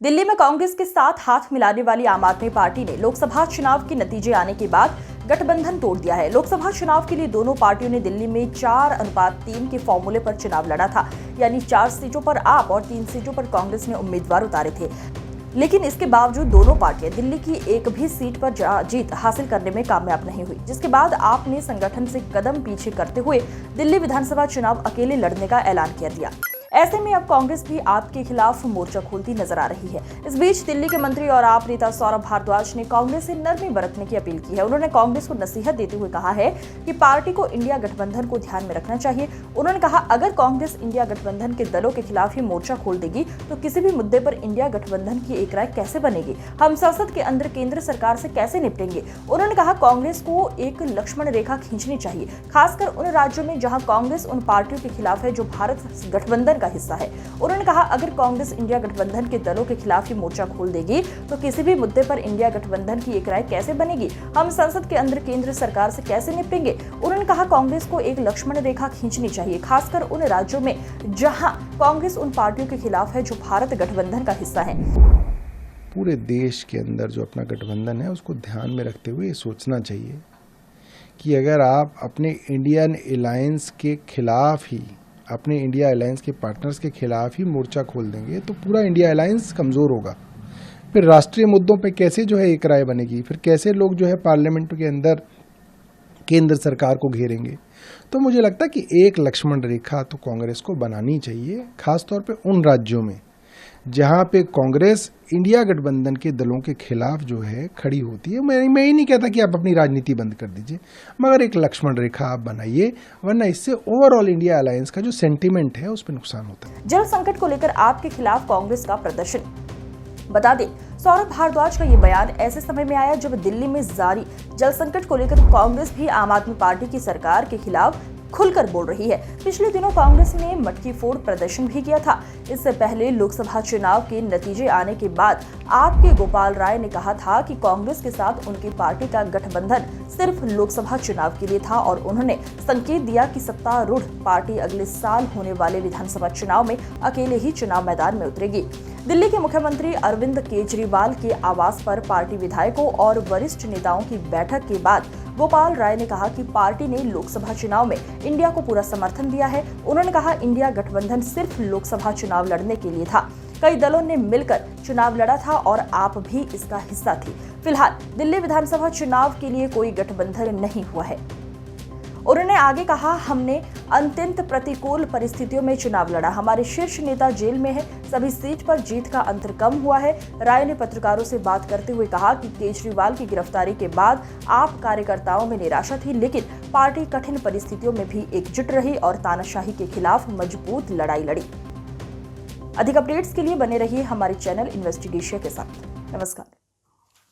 दिल्ली में कांग्रेस के साथ हाथ मिलाने वाली आम आदमी पार्टी ने लोकसभा चुनाव के नतीजे आने के बाद गठबंधन तोड़ दिया है। लोकसभा चुनाव के लिए दोनों पार्टियों ने दिल्ली में 4:3 के फॉर्मूले पर चुनाव लड़ा था, यानी 4 सीटों पर आप और 3 सीटों पर कांग्रेस ने उम्मीदवार उतारे थे। लेकिन इसके बावजूद दोनों पार्टियां दिल्ली की एक भी सीट पर जीत हासिल करने में कामयाब नहीं हुई, जिसके बाद आप ने संगठन से कदम पीछे करते हुए दिल्ली विधानसभा चुनाव अकेले लड़ने का ऐलान कर दिया। ऐसे में अब कांग्रेस भी आप के खिलाफ मोर्चा खोलती नजर आ रही है। इस बीच दिल्ली के मंत्री और आप नेता सौरभ भारद्वाज ने कांग्रेस से नरमी बरतने की अपील की है। उन्होंने कांग्रेस को नसीहत देते हुए कहा है कि पार्टी को इंडिया गठबंधन को ध्यान में रखना चाहिए। उन्होंने कहा, अगर कांग्रेस इंडिया गठबंधन के दलों के खिलाफ ही मोर्चा खोल देगी तो किसी भी मुद्दे पर इंडिया गठबंधन की एक राय कैसे बनेगी, हम संसद के अंदर केंद्र सरकार से कैसे निपटेंगे। उन्होंने कहा, कांग्रेस को एक लक्ष्मण रेखा खींचनी चाहिए, खासकर उन राज्यों में जहां कांग्रेस उन पार्टियों के खिलाफ है जो भारत गठबंधन का हिस्सा है। उन्होंने कहा, अगर कांग्रेस इंडिया गठबंधन के दलों के खिलाफ ही मोर्चा खोल देगी तो किसी भी मुद्दे पर इंडिया गठबंधन की एक राय कैसे बनेगी, हम संसद के अंदर केंद्र सरकार से कैसे निपटेंगे। उन्होंने कहा, कांग्रेस को एक लक्ष्मण रेखा खींचनी चाहिए, खासकर उन राज्यों में जहां कांग्रेस उन पार्टियों के खिलाफ है जो भारत गठबंधन का हिस्सा है। पूरे देश के अंदर जो अपना गठबंधन है उसको ध्यान में रखते हुए सोचना चाहिए कि अगर आप अपने इंडियन अलायंस के खिलाफ ही, अपने इंडिया अलायंस के पार्टनर्स के खिलाफ ही मोर्चा खोल देंगे तो पूरा इंडिया अलायंस कमज़ोर होगा। फिर राष्ट्रीय मुद्दों पे कैसे जो है एक राय बनेगी, फिर कैसे लोग जो है पार्लियामेंट के अंदर केंद्र सरकार को घेरेंगे। तो मुझे लगता है कि एक लक्ष्मण रेखा तो कांग्रेस को बनानी चाहिए, खासतौर पे उन राज्यों में जहां पे कांग्रेस इंडिया गठबंधन के दलों के खिलाफ जो है खड़ी होती है। मैं ही नहीं कहता कि आप अपनी राजनीति बंद कर दीजिए, मगर एक लक्ष्मण रेखा आप बनाइए, वरना इससे ओवरऑल इंडिया अलायंस का जो सेंटीमेंट है उस पर नुकसान होता है। जल संकट को लेकर आपके खिलाफ कांग्रेस का प्रदर्शन। बता दें, सौरभ भारद्वाज का ये बयान ऐसे समय में आया जब दिल्ली में जारी जल संकट को लेकर कांग्रेस भी आम आदमी पार्टी की सरकार के खिलाफ खुलकर बोल रही है। पिछले दिनों कांग्रेस ने मटकी फोड़ प्रदर्शन भी किया था। इससे पहले लोकसभा चुनाव के नतीजे आने के बाद आपके गोपाल राय ने कहा था कि कांग्रेस के साथ उनकी पार्टी का गठबंधन सिर्फ लोकसभा चुनाव के लिए था और उन्होंने संकेत दिया कि सत्तारूढ़ पार्टी अगले साल होने वाले विधानसभा चुनाव में अकेले ही चुनाव मैदान में उतरेगी। दिल्ली के मुख्यमंत्री अरविंद केजरीवाल के आवास पर पार्टी विधायकों और वरिष्ठ नेताओं की बैठक के बाद गोपाल राय ने कहा कि पार्टी ने लोकसभा चुनाव में इंडिया को पूरा समर्थन दिया है। उन्होंने कहा, इंडिया गठबंधन सिर्फ लोकसभा चुनाव लड़ने के लिए था, कई दलों ने मिलकर चुनाव लड़ा था और आप भी इसका हिस्सा थी। फिलहाल दिल्ली विधानसभा चुनाव के लिए कोई गठबंधन नहीं हुआ है। उन्होंने आगे कहा, हमने अत्यंत प्रतिकूल परिस्थितियों में चुनाव लड़ा, हमारे शीर्ष नेता जेल में है, सभी सीट पर जीत का अंतर कम हुआ है। राय ने पत्रकारों से बात करते हुए कहा कि केजरीवाल की गिरफ्तारी के बाद आप कार्यकर्ताओं में निराशा थी, लेकिन पार्टी कठिन परिस्थितियों में भी एकजुट रही और तानाशाही के खिलाफ मजबूत लड़ाई लड़ी। अधिक अपडेट्स के लिए बने रहिए हमारे चैनल इन्वेस्टिगेशन के साथ। नमस्कार।